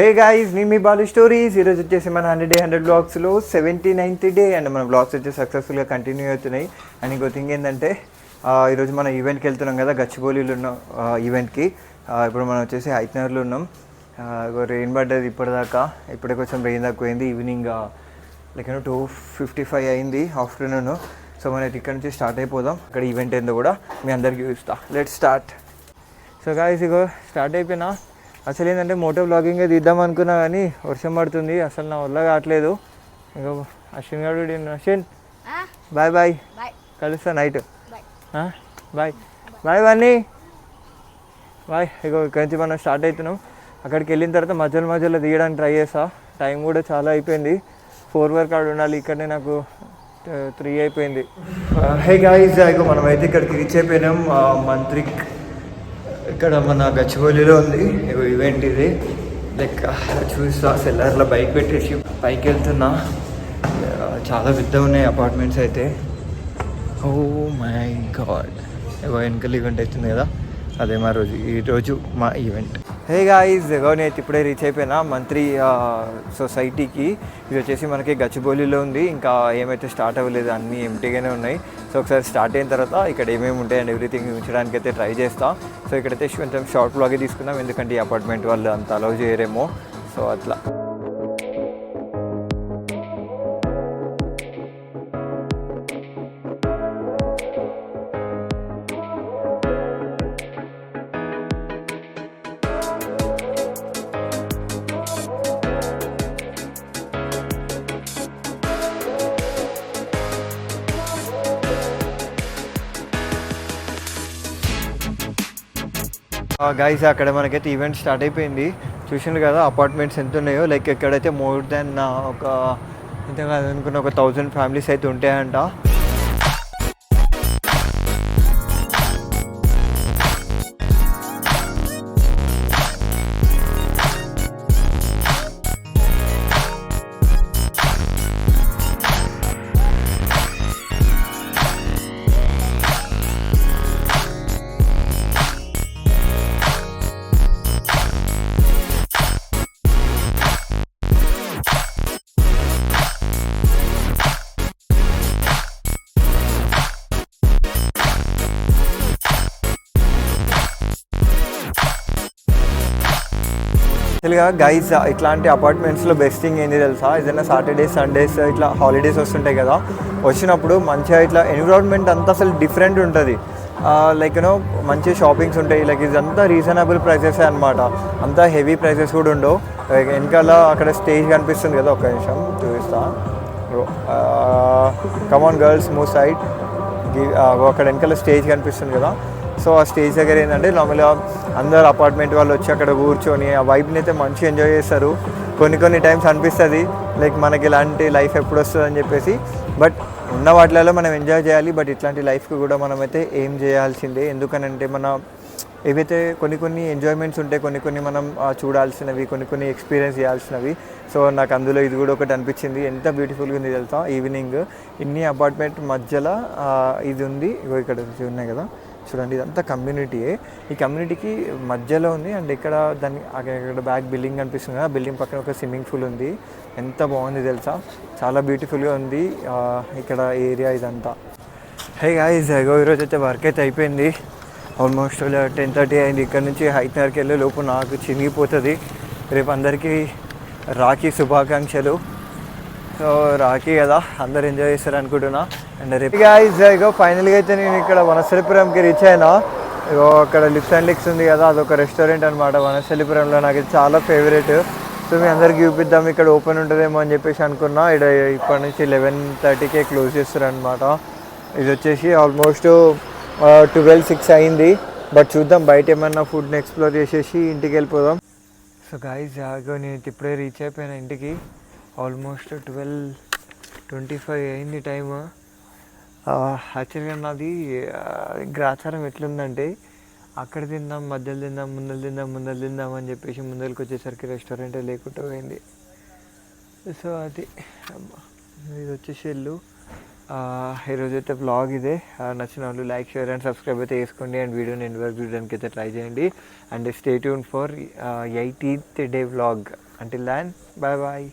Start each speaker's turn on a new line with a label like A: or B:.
A: Hey guys, నేను మీ Balu stories. ఈరోజు వచ్చేసి మన 100 డే 100 బ్లాగ్స్లో 79th డే అండ్ మన బ్లాగ్స్ వచ్చి సక్సెస్ఫుల్గా కంటిన్యూ అవుతున్నాయి. అండ్ ఇంకో థింగ్ ఏంటంటే ఈరోజు మనం ఈవెంట్కి వెళ్తున్నాం కదా, గచ్చిబౌలిలో ఉన్న ఈవెంట్కి. ఇప్పుడు మనం వచ్చేసి హైట్నర్లో ఉన్నాం. రెయిన్ పడ్డది ఇప్పటిదాకా, ఇప్పుడే కొంచెం రెయిన్ తక్కువైంది. ఈవినింగ్ లైక్ 2:55 అయింది ఆఫ్టర్నూన్. సో మనం ఇక్కడ నుంచి స్టార్ట్ అయిపోదాం. అక్కడ ఈవెంట్ ఏందో కూడా మీ అందరికీ చూస్తా. Let's start. So guys, ego start అయిపోయినా. అసలు ఏంటంటే మోటో బ్లాగింగే తీద్దాం అనుకున్నా కానీ వర్షం పడుతుంది, అసలు నా వల్ల కావట్లేదు. ఇంకా అశ్విన్ గారు అశ్విన్ బాయ్ బాయ్, కలుస్తా నైట్. బాయ్ బాయ్ వన్నీ బాయ్. ఇగో ఇక్కడి నుంచి మనం స్టార్ట్ అవుతున్నాం. అక్కడికి వెళ్ళిన తర్వాత మధ్యలో తీయడానికి ట్రై చేస్తా. టైం కూడా చాలా అయిపోయింది, 4 వరకు ఆడ ఉండాలి. ఇక్కడనే నాకు 3 అయిపోయింది. హే గాయ్స్, ఇగో మనమైతే ఇక్కడికి రీచ్ అయిపోయినాం. మంత్రిక్ ఇక్కడ మన గచ్చిబౌలిలో ఉంది. ఇగో ఈవెంట్ ఇది. లైక్ చూస్తా, సెల్లర్లో బైక్ పెట్టేసి పైకి వెళ్తున్నా. చాలా పెద్ద ఉన్నాయి అపార్ట్మెంట్స్ అయితే. ఓ మై గాడ్, ఇగో వెనకాల ఈవెంట్ అవుతుంది కదా, అదే ఈరోజు మా ఈవెంట్. హే గాయ్స్, ఇగో నేను ఇప్పుడే రీచ్ అయిపోయినా మంత్రి సొసైటీకి. ఇది వచ్చేసి మనకి గచ్చిబౌలిలో ఉంది. ఇంకా ఏమైతే స్టార్ట్ అవ్వలేదు, అన్నీ ఎంటీగానే ఉన్నాయి. సో ఒకసారి స్టార్ట్ అయిన తర్వాత ఇక్కడ ఏమేమి ఉంటాయి అండ్ ఎవ్రీథింగ్ ఉంచడానికి అయితే ట్రై చేస్తా. సో ఇక్కడైతే కొంచెం షార్ట్ బ్లాగే తీసుకుందాం, ఎందుకంటే ఈ అపార్ట్మెంట్ వాళ్ళు అంత అలౌ చేయరేమో. సో అట్లా గైస్, అక్కడ మనకైతే ఈవెంట్ స్టార్ట్ అయిపోయింది. చూసిండు కదా అపార్ట్మెంట్స్ ఎంత ఉన్నాయో. లైక్ ఇక్కడైతే మోర్ దెన్ ఎంత కాదనుకున్న 1000 ఫ్యామిలీస్ అయితే ఉంటాయంట. యాక్చువల్గా గైస్, ఇట్లాంటి అపార్ట్మెంట్స్లో బెస్ట్ థింగ్ ఏంటి తెలుసా? ఏదైనా సాటర్డేస్ సండేస్ ఇట్లా హాలిడేస్ వస్తుంటాయి కదా, వచ్చినప్పుడు మంచిగా ఇట్లా ఎన్విరాన్మెంట్ అంతా అసలు డిఫరెంట్ ఉంటుంది. లైక్ మంచి షాపింగ్స్ ఉంటాయి. లైక్ ఇదంతా రీజనబుల్ ప్రైసెస్ అనమాట, అంతా హెవీ ప్రైసెస్ కూడా ఉండవు. వెనకాల అక్కడ స్టేజ్ కనిపిస్తుంది కదా, ఒక నిమిషం చూపిస్తా. కమాన్ గర్ల్స్ మూవ్ సైడ్. అక్కడ వెనకాల స్టేజ్ కనిపిస్తుంది కదా. సో ఆ స్టేజ్ దగ్గర ఏంటంటే నార్మల్గా అందరు అపార్ట్మెంట్ వాళ్ళు వచ్చి అక్కడ కూర్చొని ఆ వైబ్ని అయితే మంచిగా ఎంజాయ్ చేస్తారు. కొన్ని టైమ్స్ అనిపిస్తుంది లైక్ మనకి ఇలాంటి లైఫ్ ఎప్పుడు వస్తుంది అని చెప్పేసి. బట్ ఉన్న వాటిలలో మనం ఎంజాయ్ చేయాలి. బట్ ఇట్లాంటి లైఫ్కి కూడా మనమైతే ఏం చేయాల్సిందే. ఎందుకనంటే మన ఏవైతే కొన్ని ఎంజాయ్మెంట్స్ ఉంటాయి, కొన్ని మనం చూడాల్సినవి, కొన్ని ఎక్స్పీరియన్స్ చేయాల్సినవి. సో నాకు అందులో ఇది కూడా ఒకటి అనిపించింది. ఎంత బ్యూటిఫుల్గా ఉంది తెలుసా ఈవినింగ్. ఇన్ని అపార్ట్మెంట్ మధ్యలో ఇది ఉంది. ఇక్కడ ఉన్నాయి కదా, చూడండి, ఇదంతా కమ్యూనిటీయే. ఈ కమ్యూనిటీకి మధ్యలో ఉంది. అండ్ ఇక్కడ అక్కడ బ్యాక్ బిల్డింగ్ కనిపిస్తుంది కదా, బిల్డింగ్ పక్కన ఒక స్విమ్మింగ్ పూల్ ఉంది. ఎంత బాగుంది తెలుసా, చాలా బ్యూటిఫుల్గా ఉంది ఇక్కడ ఏరియా ఇదంతా. హే గాయ్స్, ఈరోజు అయితే వర్క్ అయితే అయిపోయింది. ఆల్మోస్ట్ 10:30 అయింది. ఇక్కడ నుంచి హైట్నర్కి వెళ్ళే లోపు నాకు చినిగిపోతుంది. రేపు అందరికీ రాఖీ శుభాకాంక్షలు. సో రాఖీ కదా, అందరు ఎంజాయ్ చేస్తారు అనుకుంటున్నా. అండ్ రేపు గాయ్స్, ఫైనల్గా అయితే నేను ఇక్కడ వనస్థలిపురంకి రీచ్ అయినా. అక్కడ లిప్స్ అండ్ లిక్స్ ఉంది కదా, అదొక రెస్టారెంట్ అనమాట వనస్థలిపురంలో. నాకు చాలా ఫేవరెట్. సో మీ అందరికి చూపిద్దాం, ఇక్కడ ఓపెన్ ఉంటుందేమో అని చెప్పేసి అనుకున్నా. ఇక్కడ ఇప్పటి నుంచి 11:30కే క్లోజ్ చేస్తారు అనమాట. ఇది వచ్చేసి ఆల్మోస్ట్ 12:06 అయింది. బట్ చూద్దాం, బయట ఏమన్నా ఫుడ్ని ఎక్స్ప్లోర్ చేసేసి ఇంటికి వెళ్ళిపోదాం. సో గాయ్స్, నేను ఇప్పుడే రీచ్ అయిపోయినా ఇంటికి. ఆల్మోస్ట్ 12:25 అయింది టైము. యాక్చువల్గా నాది గ్రాచారం ఎట్లుందంటే, అక్కడ తిందాం, మధ్యలో తిందాం, ముందర తిందాం అని చెప్పేసి ముందరికి వచ్చేసరికి రెస్టారెంటే లేకుండా పోయింది. సో అది ఇది వచ్చేసి ఇల్లు. ఈరోజైతే బ్లాగ్ ఇదే. నచ్చిన వాళ్ళు లైక్, షేర్ అండ్ సబ్స్క్రైబ్ అయితే చేసుకోండి. అండ్ వీడియోని ఎండ్ వరకు చూడడానికి అయితే ట్రై చేయండి. And stay tune for 18th day vlog. Until then bye bye.